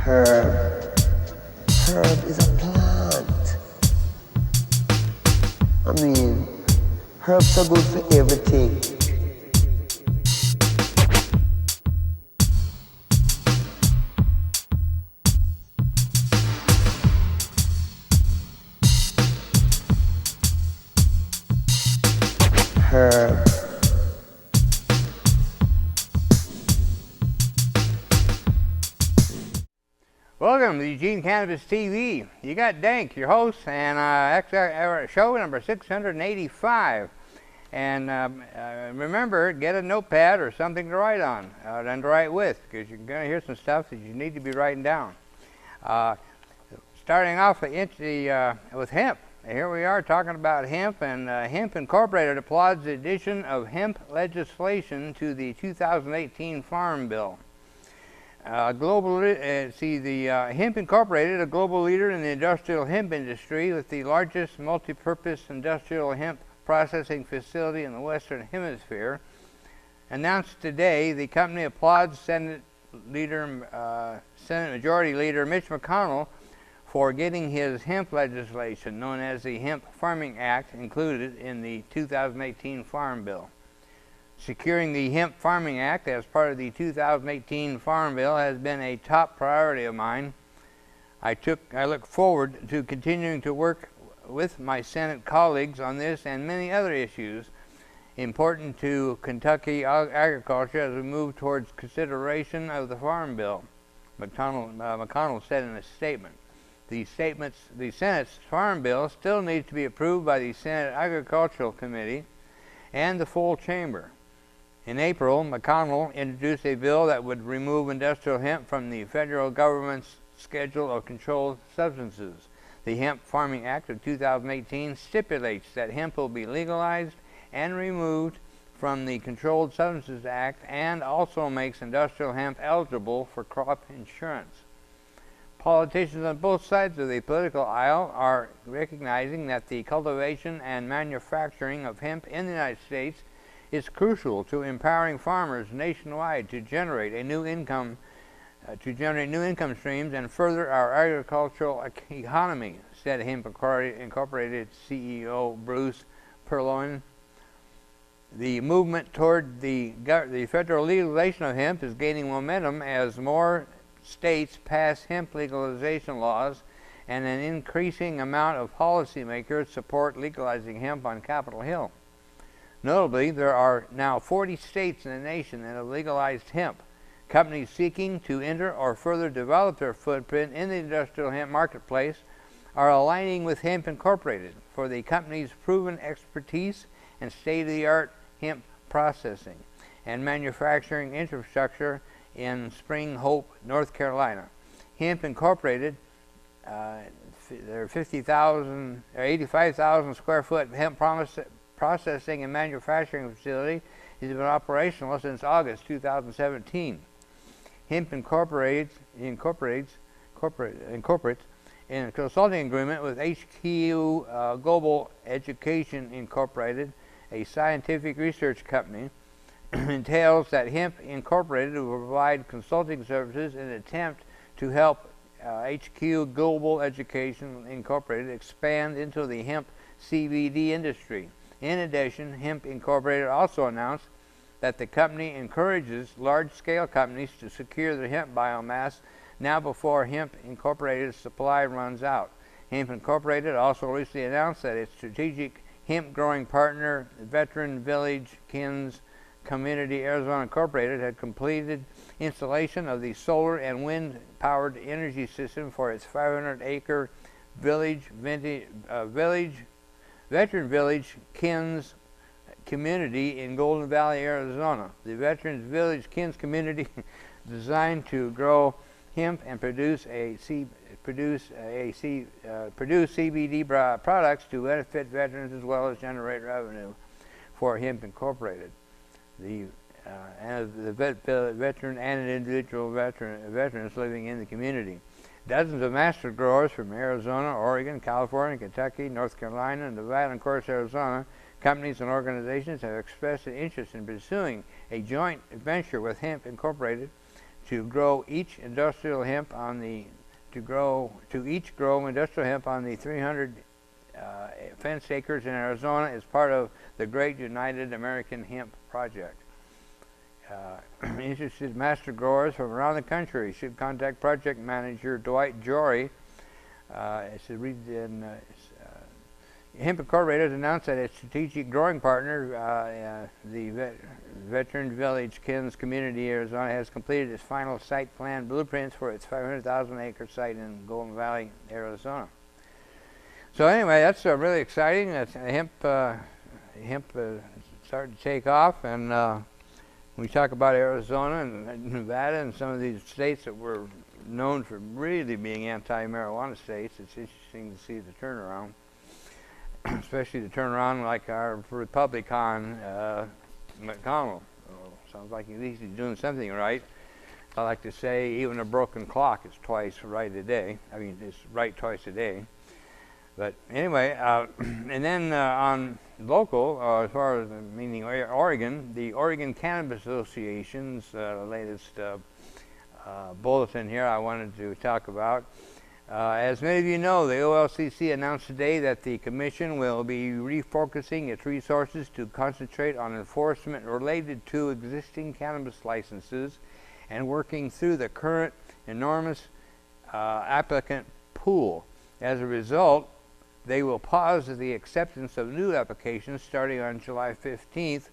Herb. Herb is a plant. I mean, herbs are good for everything. Herb. Welcome to Eugene Cannabis TV. You got Dank, your host, and show number 685. And remember, get a notepad or something to write on and to write with, because you're going to hear some stuff that you need to be writing down. Starting off with hemp. Here we are talking about hemp, and Hemp Incorporated applauds the addition of hemp legislation to the 2018 Farm Bill. Hemp Incorporated, a global leader in the industrial hemp industry with the largest multi-purpose industrial hemp processing facility in the Western Hemisphere, announced today the company applauds Senate Majority Leader Mitch McConnell for getting his hemp legislation, known as the Hemp Farming Act, included in the 2018 Farm Bill. Securing the Hemp Farming Act as part of the 2018 Farm Bill has been a top priority of mine. I look forward to continuing to work with my Senate colleagues on this and many other issues important to Kentucky agriculture as we move towards consideration of the Farm Bill, McConnell said in a statement. The Senate's Farm Bill still needs to be approved by the Senate Agricultural Committee and the full chamber. In April, McConnell introduced a bill that would remove industrial hemp from the federal government's schedule of controlled substances. The Hemp Farming Act of 2018 stipulates that hemp will be legalized and removed from the Controlled Substances Act, and also makes industrial hemp eligible for crop insurance. Politicians on both sides of the political aisle are recognizing that the cultivation and manufacturing of hemp in the United States is crucial to empowering farmers nationwide to generate new income streams and further our agricultural economy, said Hemp Incorporated CEO Bruce Perloin. The movement toward the federal legalization of hemp is gaining momentum as more states pass hemp legalization laws, and an increasing amount of policymakers support legalizing hemp on Capitol Hill. Notably, there are now 40 states in the nation that have legalized hemp. Companies seeking to enter or further develop their footprint in the industrial hemp marketplace are aligning with Hemp Incorporated for the company's proven expertise and state-of-the-art hemp processing and manufacturing infrastructure in Spring Hope, North Carolina. Hemp Incorporated, their 85,000 square foot hemp processing and manufacturing facility has been operational since August 2017. Hemp incorporates in a consulting agreement with HQ Global Education Incorporated, a scientific research company, entails that Hemp Incorporated will provide consulting services in an attempt to help HQ Global Education Incorporated expand into the hemp CBD industry. In addition, Hemp Incorporated also announced that the company encourages large-scale companies to secure their hemp biomass now before Hemp Incorporated's supply runs out. Hemp Incorporated also recently announced that its strategic hemp growing partner, Veteran Village Kins Community Arizona Incorporated, had completed installation of the solar and wind-powered energy system for its 500-acre Veteran Village Kins Community in Golden Valley, Arizona. The Veterans Village Kins Community designed to grow hemp and produce CBD products to benefit veterans as well as generate revenue for Hemp Incorporated. The veteran and individual veterans living in the community. Dozens of master growers from Arizona, Oregon, California, Kentucky, North Carolina, Nevada, and of course Arizona, companies and organizations have expressed an interest in pursuing a joint venture with Hemp Incorporated to grow each industrial hemp on the each grow industrial hemp on the 300 fenced acres in Arizona is part of the Great United American Hemp Project. Interested master growers from around the country should contact project manager Dwight Jory. Hemp Incorporated announced that its strategic growing partner, the Veteran Village Kins Community Arizona, has completed its final site plan blueprints for its 500,000 acre site in Golden Valley, Arizona. So anyway, that's really exciting. That's hemp starting to take off, and when we talk about Arizona and Nevada and some of these states that were known for really being anti-marijuana states, it's interesting to see the turnaround, especially the turnaround like our Republican McConnell. Sounds like at least he's doing something right. I like to say even a broken clock is twice right a day. I mean, it's right twice a day. But anyway, and then on local, as far as meaning Oregon, the Oregon Cannabis Association's latest bulletin here I wanted to talk about. As many of you know, the OLCC announced today that the Commission will be refocusing its resources to concentrate on enforcement related to existing cannabis licenses and working through the current enormous applicant pool. As a result, they will pause the acceptance of new applications starting on July 15th.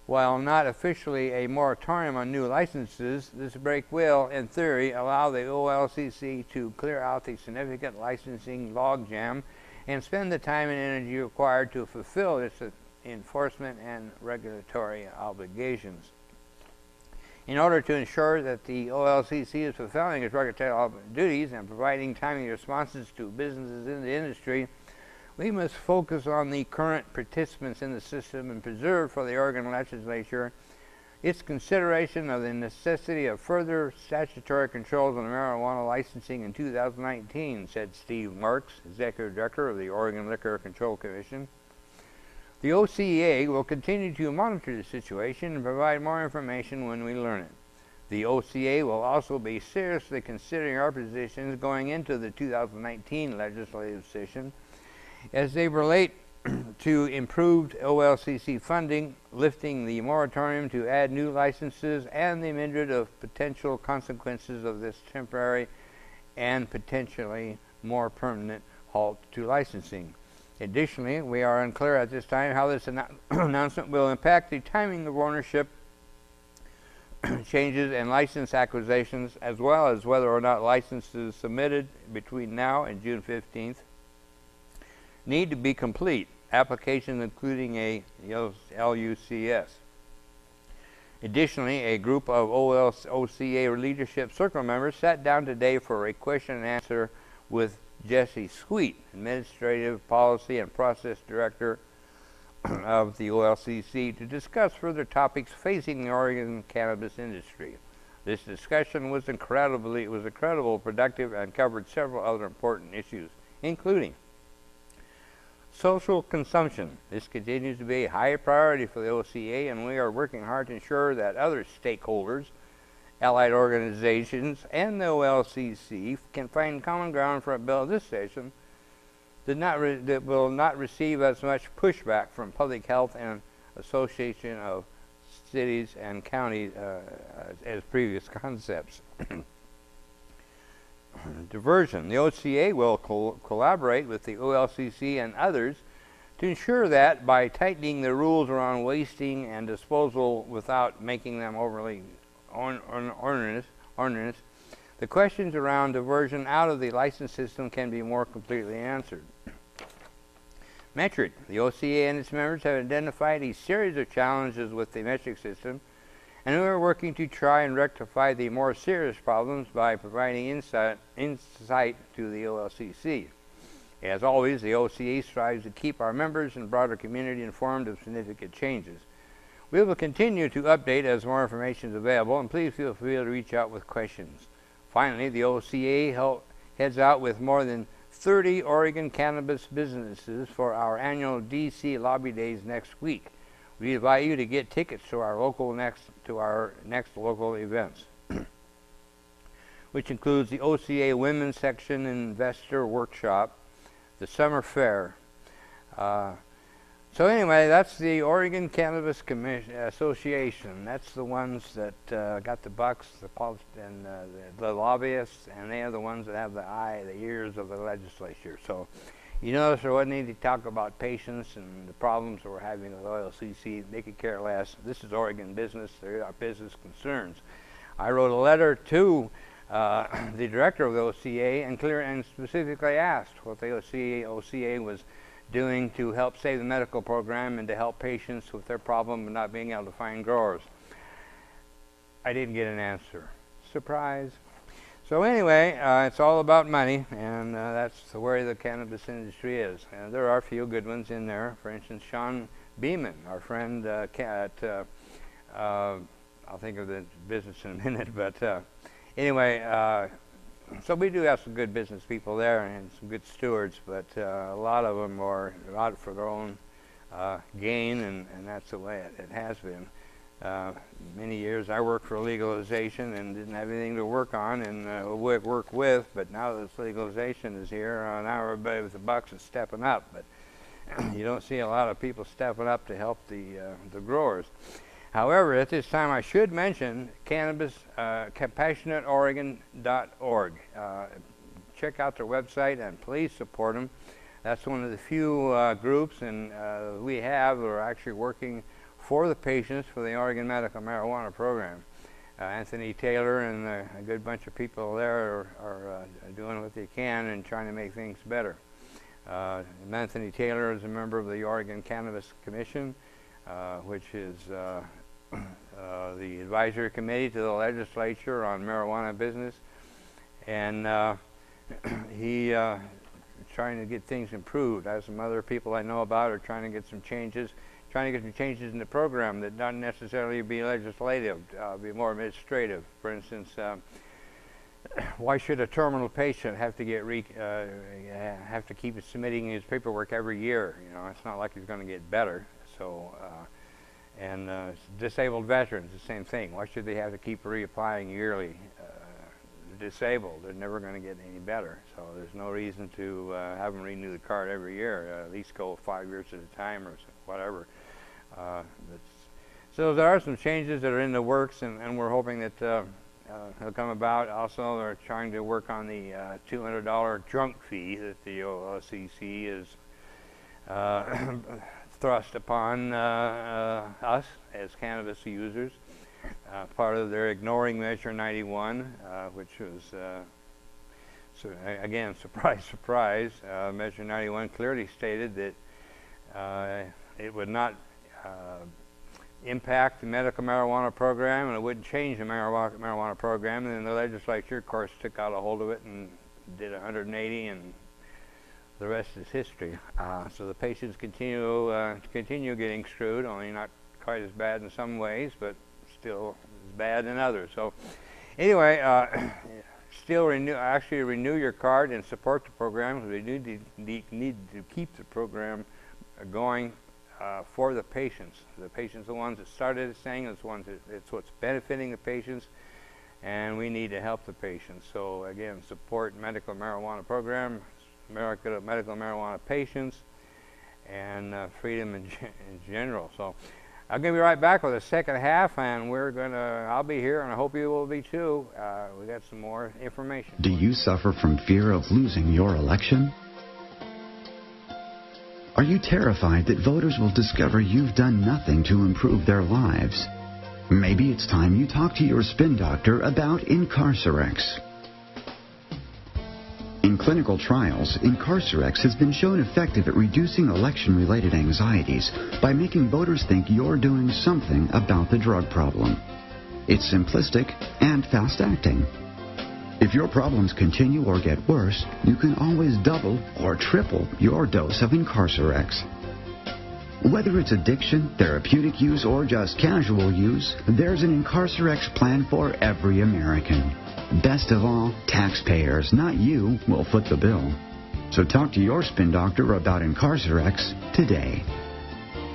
While not officially a moratorium on new licenses, this break will, in theory, allow the OLCC to clear out the significant licensing logjam and spend the time and energy required to fulfill its enforcement and regulatory obligations. In order to ensure that the OLCC is fulfilling its regulatory duties and providing timely responses to businesses in the industry, we must focus on the current participants in the system and preserve for the Oregon legislature its consideration of the necessity of further statutory controls on marijuana licensing in 2019, said Steve Marks, Executive Director of the Oregon Liquor Control Commission. The OCA will continue to monitor the situation and provide more information when we learn it. The OCA will also be seriously considering our positions going into the 2019 legislative session as they relate to improved OLCC funding, lifting the moratorium to add new licenses, and the myriad of potential consequences of this temporary and potentially more permanent halt to licensing. Additionally, we are unclear at this time how this announcement will impact the timing of ownership changes and license acquisitions, as well as whether or not licenses submitted between now and June 15th need to be complete, applications including a LUCS. Additionally, a group of OCA leadership circle members sat down today for a question and answer with Jesse Sweet, Administrative Policy and Process Director of the OLCC, to discuss further topics facing the Oregon cannabis industry. This discussion was incredibly productive and covered several other important issues, including social consumption. This continues to be a high priority for the OCA, and we are working hard to ensure that other stakeholders, allied organizations, and the OLCC can find common ground for a bill this session that will not receive as much pushback from public health and Association of Cities and Counties as previous concepts. Diversion. The OCA will collaborate with the OLCC and others to ensure that by tightening the rules around wasting and disposal without making them overly onerous, the questions around diversion out of the license system can be more completely answered. Metric. The OCA and its members have identified a series of challenges with the metric system, and we are working to try and rectify the more serious problems by providing insight to the OLCC. As always, the OCA strives to keep our members and broader community informed of significant changes. We will continue to update as more information is available, and please feel free to reach out with questions. Finally, the OCA heads out with more than 30 Oregon cannabis businesses for our annual DC Lobby Days next week. We invite you to get tickets to our next local events. which includes the OCA Women's Section Investor Workshop, the Summer Fair. So anyway, that's the Oregon Cannabis Association. That's the ones that got the bucks, and the lobbyists, and they are the ones that have the ears of the legislature. So you notice there wasn't any talk about patients and the problems that we're having with OLCC. They could care less. This is Oregon business. They're our business concerns. I wrote a letter to the director of the OCA and specifically asked what the OCA was doing to help save the medical program and to help patients with their problem of not being able to find growers. I didn't get an answer. Surprise. So anyway, it's all about money, and that's the way the cannabis industry is. And there are a few good ones in there. For instance, Sean Beeman, our friend I'll think of the business in a minute, but anyway, so we do have some good business people there and some good stewards, but a lot of them are out for their own gain, and that's the way it has been. Many years I worked for legalization and didn't have anything to work on and work with, but now this legalization is here, now everybody with the bucks is stepping up, but you don't see a lot of people stepping up to help the growers. However, at this time I should mention CompassionateOregon.org. Check out their website and please support them. That's one of the few groups and we have that are actually working for the patients for the Oregon Medical Marijuana Program. Anthony Taylor and a good bunch of people there are doing what they can and trying to make things better. Anthony Taylor is a member of the Oregon Cannabis Commission, which is the advisory committee to the legislature on marijuana business, and he trying to get things improved. As some other people I know about are trying to get some changes, in the program that don't necessarily be legislative, be more administrative. For instance, why should a terminal patient have to get have to keep submitting his paperwork every year? You know, it's not like he's going to get better. So. And disabled veterans, the same thing. Why should they have to keep reapplying yearly? Disabled, they're never going to get any better. So there's no reason to have them renew the card every year. At least go 5 years at a time or whatever. So there are some changes that are in the works, and we're hoping that they'll come about. Also, they're trying to work on the $200 drunk fee that the OLCC is thrust upon us as cannabis users. Part of their ignoring Measure 91, which was, so again, surprise, surprise, Measure 91 clearly stated that it would not impact the medical marijuana program and it wouldn't change the marijuana program. And then the legislature, of course, took out a hold of it and did 180, and the rest is history. So the patients continue getting screwed, only not quite as bad in some ways, but still as bad in others. So anyway, still renew your card and support the program. We need to keep the program going for the patients. The patients are the ones that started this thing. It's what's benefiting the patients, and we need to help the patients. So again, support medical marijuana program, medical marijuana patients, and freedom in general. So I'm going to be right back with the second half, and I'll be here, and I hope you will be too. We got some more information. Do you suffer from fear of losing your election? Are you terrified that voters will discover you've done nothing to improve their lives? Maybe it's time you talk to your spin doctor about Incarcerex. In clinical trials, Incarcerex has been shown effective at reducing election-related anxieties by making voters think you're doing something about the drug problem. It's simplistic and fast-acting. If your problems continue or get worse, you can always double or triple your dose of Incarcerex. Whether it's addiction, therapeutic use, or just casual use, there's an Incarcerex plan for every American. Best of all, taxpayers, not you, will foot the bill. So talk to your spin doctor about Incarcerex today.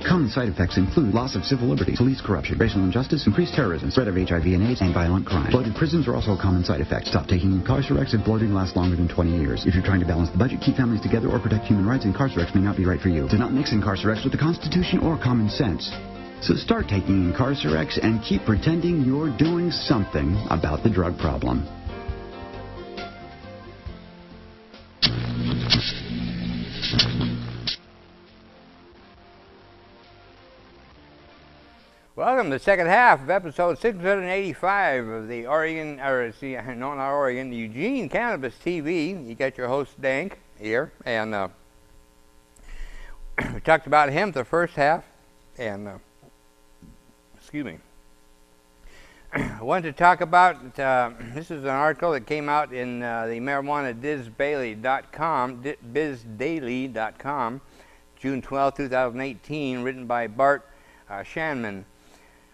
Common side effects include loss of civil liberties, police corruption, racial injustice, increased terrorism, spread of HIV and AIDS, and violent crime. Bloated prisons are also a common side effect. Stop taking Incarcerex if bloating lasts longer than 20 years. If you're trying to balance the budget, keep families together, or protect human rights, Incarcerex may not be right for you. Do not mix Incarcerex with the Constitution or common sense. So start taking Incarcerex and keep pretending you're doing something about the drug problem. Welcome to the second half of episode 685 of the the Eugene Cannabis TV. You got your host Dank here, and we talked about hemp the first half, and excuse me. I wanted to talk about, this is an article that came out in the marijuana bizdaily.com, June 12, 2018, written by Bart Shanman.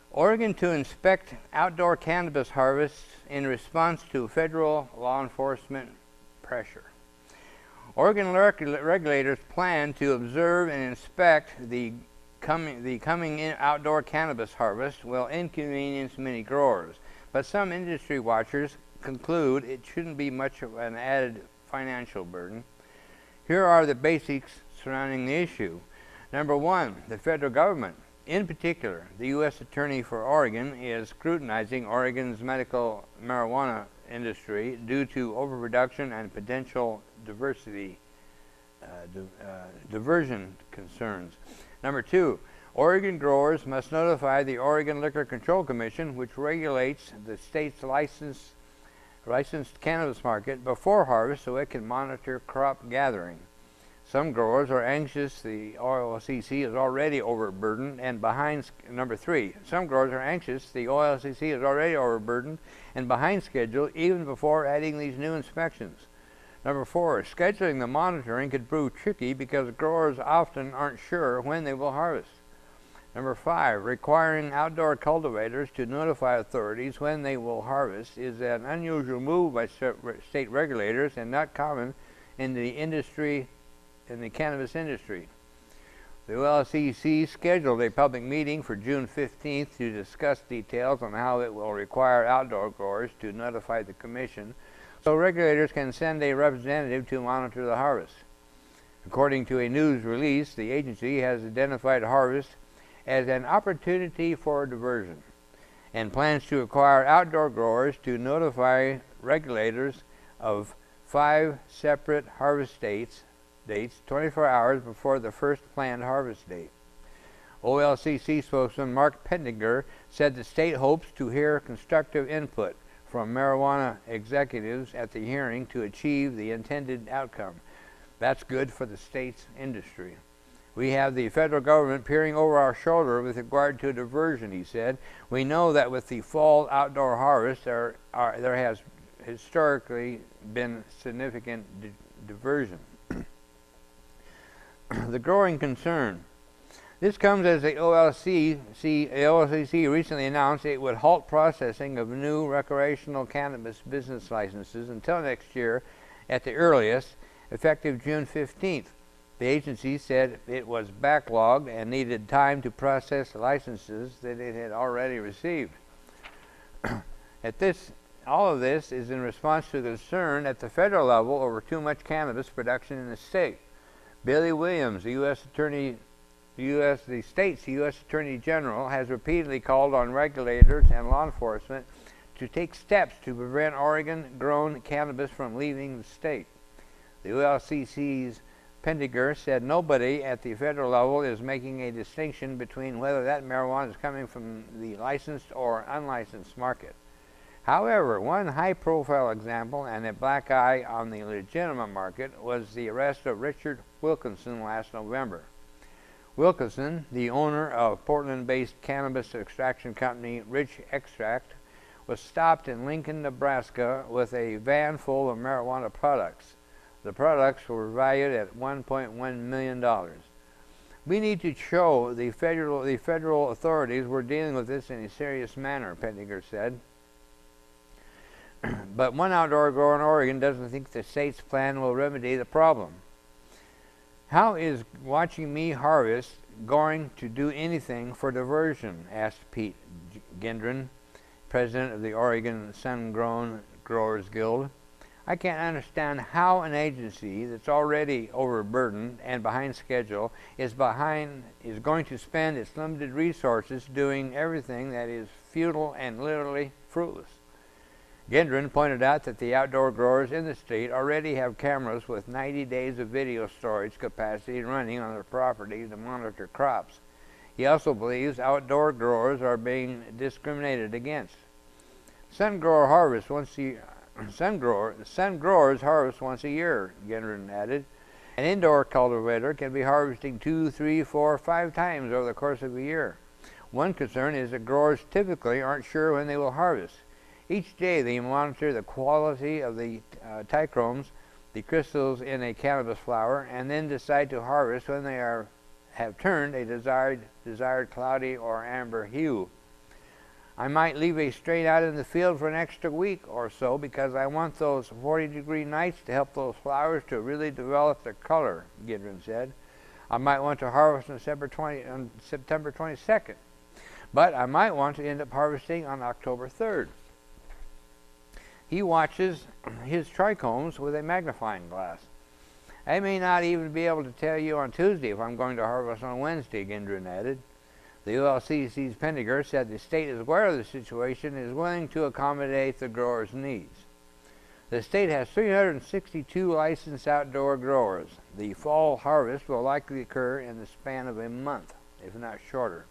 Oregon to inspect outdoor cannabis harvests in response to federal law enforcement pressure. Oregon regulators plan to observe and inspect the coming outdoor cannabis harvest will inconvenience many growers, but some industry watchers conclude it shouldn't be much of an added financial burden. Here are the basics surrounding the issue. Number one, the federal government. In particular, the U.S. Attorney for Oregon is scrutinizing Oregon's medical marijuana industry due to overproduction and potential diversion concerns. Number two, Oregon growers must notify the Oregon Liquor Control Commission, which regulates the state's licensed cannabis market, before harvest so it can monitor crop gathering. Some growers are anxious the OLCC is already overburdened and behind. Number three, some growers are anxious the OLCC is already overburdened and behind schedule even before adding these new inspections. Number four, scheduling the monitoring could prove tricky because growers often aren't sure when they will harvest. Number five, requiring outdoor cultivators to notify authorities when they will harvest is an unusual move by state regulators and not common in the cannabis industry. The OLCC scheduled a public meeting for June 15th to discuss details on how it will require outdoor growers to notify the commission so regulators can send a representative to monitor the harvest. According to a news release, the agency has identified harvest as an opportunity for diversion and plans to require outdoor growers to notify regulators of 5 separate harvest dates 24 hours before the first planned harvest date. OLCC spokesman Mark Pendinger said the state hopes to hear constructive input from marijuana executives at the hearing to achieve the intended outcome. That's good for the state's industry. We have the federal government peering over our shoulder with regard to diversion, he said. We know that with the fall outdoor harvest, there has historically been significant diversion. The growing concern. This comes as the OLCC recently announced it would halt processing of new recreational cannabis business licenses until next year at the earliest, effective June 15th. The agency said it was backlogged and needed time to process licenses that it had already received. All of this is in response to concern at the federal level over too much cannabis production in the state. Billy Williams, the state's U.S. Attorney General, has repeatedly called on regulators and law enforcement to take steps to prevent Oregon-grown cannabis from leaving the state. The OLCC's Pendinger said nobody at the federal level is making a distinction between whether that marijuana is coming from the licensed or unlicensed market. However, one high-profile example and a black eye on the legitimate market was the arrest of Richard Wilkinson last November. Wilkinson, the owner of Portland-based cannabis extraction company Rich Extract, was stopped in Lincoln, Nebraska with a van full of marijuana products. The products were valued at $1.1 million. We need to show the federal authorities we're dealing with this in a serious manner, Pendinger said. But one outdoor grower in Oregon doesn't think the state's plan will remedy the problem. How is watching me harvest going to do anything for diversion? Asked Pete Gendron, president of the Oregon Sun-Grown Growers Guild. I can't understand how an agency that's already overburdened and behind schedule is going to spend its limited resources doing everything that is futile and literally fruitless. Gendron pointed out that the outdoor growers in the state already have cameras with 90 days of video storage capacity running on their property to monitor crops. He also believes outdoor growers are being discriminated against. Sun growers harvest once a year, Gendron added. An indoor cultivator can be harvesting 2, 3, 4, 5 times over the course of a year. One concern is that growers typically aren't sure when they will harvest. Each day they monitor the quality of the trichomes, the crystals in a cannabis flower, and then decide to harvest when they have turned a desired cloudy or amber hue. I might leave a strain out in the field for an extra week or so because I want those 40-degree nights to help those flowers to really develop their color, Gendron said. I might want to harvest on September 22nd, but I might want to end up harvesting on October 3rd. He watches his trichomes with a magnifying glass. I may not even be able to tell you on Tuesday if I'm going to harvest on Wednesday, Gendron added. The OLCC's Pendiger said the state is aware of the situation and is willing to accommodate the growers' needs. The state has 362 licensed outdoor growers. The fall harvest will likely occur in the span of a month, if not shorter.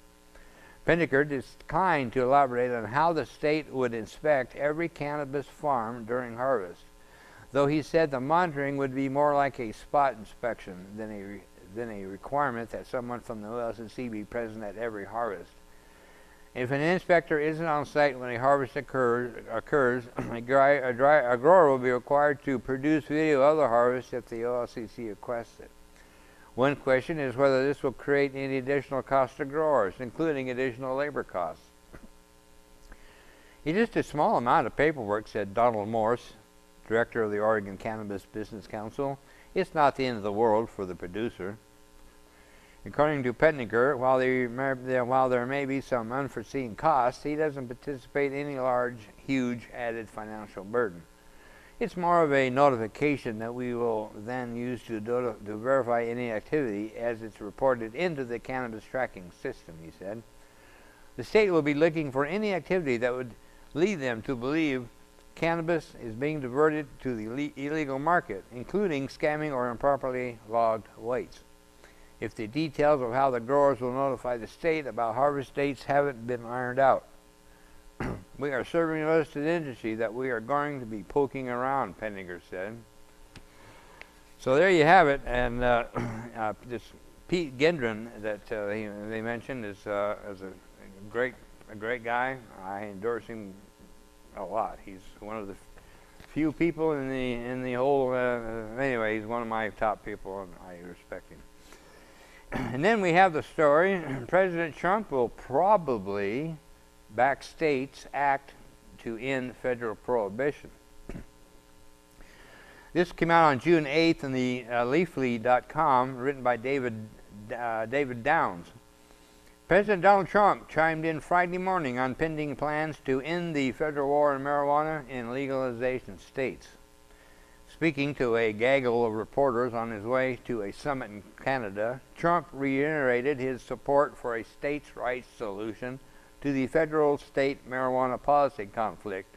Pendiger declined to elaborate on how the state would inspect every cannabis farm during harvest, though he said the monitoring would be more like a spot inspection than a requirement that someone from the OLCC be present at every harvest. If an inspector isn't on site when a harvest occurs, a grower will be required to produce video of the harvest if the OLCC requests it. One question is whether this will create any additional cost to growers, including additional labor costs. It's just a small amount of paperwork, said Donald Morse, director of the Oregon Cannabis Business Council. It's not the end of the world for the producer. According to Pendiger, while there may be some unforeseen costs, he doesn't anticipate any huge added financial burden. It's more of a notification that we will then use to verify any activity as it's reported into the cannabis tracking system, he said. The state will be looking for any activity that would lead them to believe cannabis is being diverted to the illegal market, including scamming or improperly logged weights. If the details of how the growers will notify the state about harvest dates haven't been ironed out, we are serving notice to the industry that we are going to be poking around, Pendiger said. So there you have it, and this Pete Gendron that they mentioned is a great guy. I endorse him a lot. He's one of the few people in the whole. Anyway, he's one of my top people, and I respect him. And then we have the story: President Trump will probably back states' act to end federal prohibition. This came out on June 8th in the leafly.com, written by David Downs. President Donald Trump chimed in Friday morning on pending plans to end the federal war on marijuana in legalization states. Speaking to a gaggle of reporters on his way to a summit in Canada, Trump reiterated his support for a states' rights solution to the federal-state marijuana policy conflict.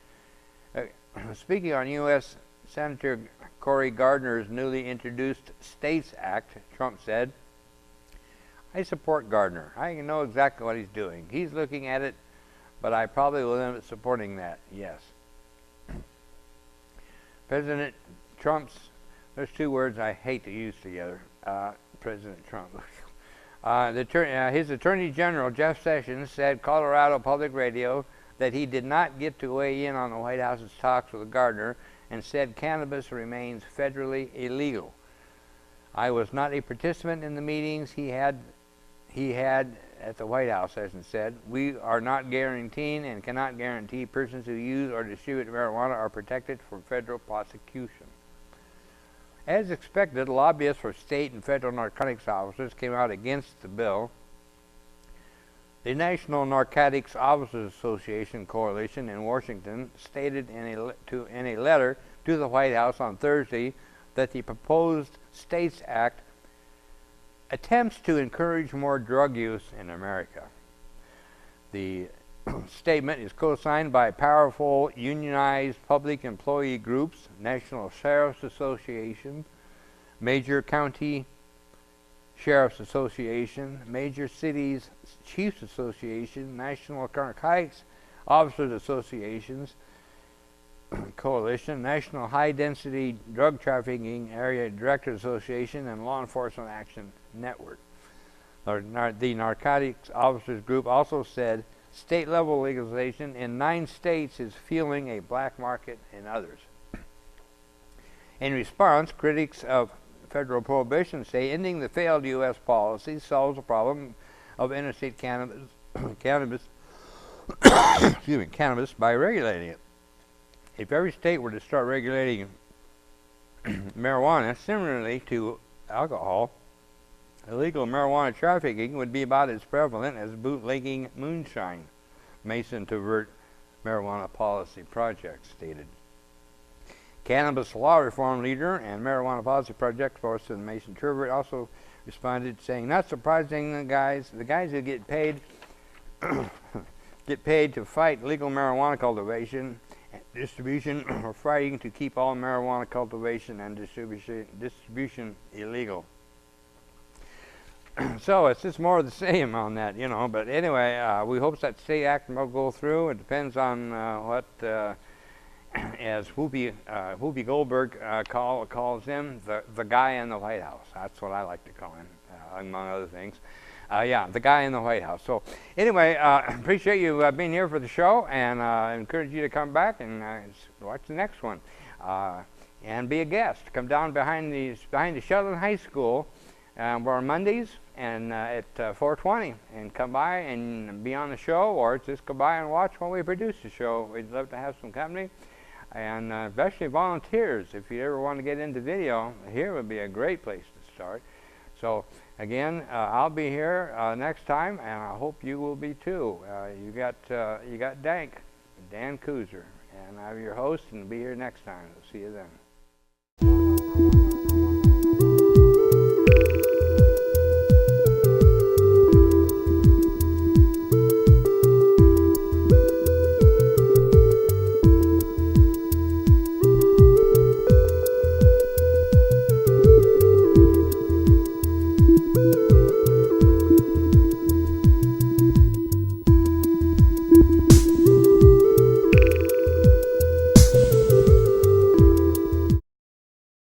Speaking on US Senator Cory Gardner's newly introduced States Act, Trump said, I support Gardner. I know exactly what he's doing. He's looking at it, but I probably will end up supporting that, yes. President Trump's, there's two words I hate to use together, President Trump. His Attorney General, Jeff Sessions, said Colorado Public Radio that he did not get to weigh in on the White House's talks with Gardner and said cannabis remains federally illegal. I was not a participant in the meetings he had at the White House, Sessions said. We are not guaranteeing and cannot guarantee persons who use or distribute marijuana are protected from federal prosecution. As expected, lobbyists for state and federal narcotics officers came out against the bill. The National Narcotics Officers Association Coalition in Washington stated in a letter to the White House on Thursday that the proposed States Act attempts to encourage more drug use in America. The statement is co-signed by powerful unionized public employee groups, National Sheriff's Association, Major County Sheriff's Association, Major Cities Chiefs Association, National Narcotics Officers Associations Coalition, National High Density Drug Trafficking Area Directors Association, and Law Enforcement Action Network. The Narcotics Officers Group also said state-level legalization in 9 states is fueling a black market in others. In response, critics of federal prohibition say ending the failed U.S. policy solves the problem of interstate cannabis by regulating it. If every state were to start regulating marijuana similarly to alcohol, illegal marijuana trafficking would be about as prevalent as bootlegging moonshine, Mason Tvert Marijuana Policy Project stated. Cannabis law reform leader and marijuana policy project spokesman Mason Tvert also responded, saying, "Not surprising, the guys who get paid to fight legal marijuana cultivation, distribution, are fighting to keep all marijuana cultivation and distribution illegal." So it's just more of the same on that, you know. But anyway, we hope that state act will go through. It depends on what, as Whoopi Goldberg calls him, the guy in the White House. That's what I like to call him, among other things. Yeah, the guy in the White House. So anyway, appreciate you being here for the show, and encourage you to come back and watch the next one, and be a guest. Come down behind the Shetland High School. We're on Mondays and at 4:20, and come by and be on the show, or just go by and watch while we produce the show. We'd love to have some company, and especially volunteers. If you ever want to get into video, here would be a great place to start. So again, I'll be here next time, and I hope you will be too. You got Dan Kuzer, and I'm your host, and be here next time. See you then.